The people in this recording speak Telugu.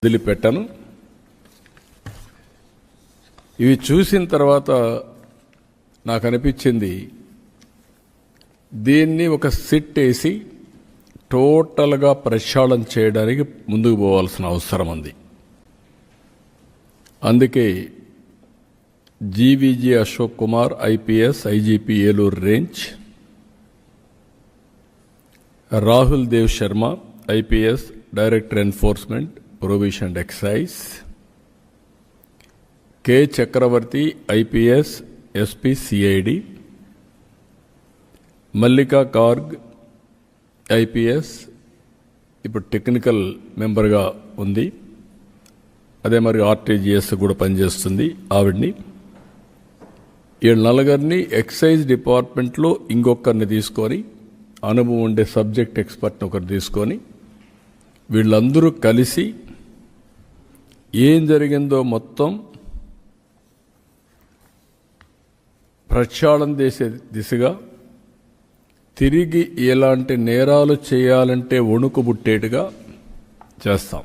వదిలిపెట్టాను. ఇవి చూసిన తర్వాత నాకు అనిపించింది, దీన్ని ఒక సిట్ వేసి టోటల్గా ప్రక్షాళన చేయడానికి ముందుకు పోవాల్సిన అవసరం ఉంది. అందుకే GVG Ashok Kumar IPS IGP Eluru range, Rahul Dev Sharma IPS director enforcement prohibition and excise, K Chakravarthi IPS SP CID, Mallika Garg IPS ఇప్పుడు టెక్నికల్ మెంబర్గా ఉంది, అదే మరి ఆర్టీజీఎస్ కూడా పనిచేస్తుంది ఆవిడ్ని. ఈ నలుగురిని ఎక్సైజ్ డిపార్ట్మెంట్లో ఇంకొకరిని తీసుకొని, అనుభవం ఉండే సబ్జెక్ట్ ఎక్స్పర్ట్ని ఒకరు తీసుకొని, వీళ్ళందరూ కలిసి ఏం జరిగిందో మొత్తం ప్రక్షాళన చేసే దిశగా, తిరిగి ఎలాంటి నేరాలు చేయాలంటే వణుకు పుట్టేట్టుగా చేస్తాం.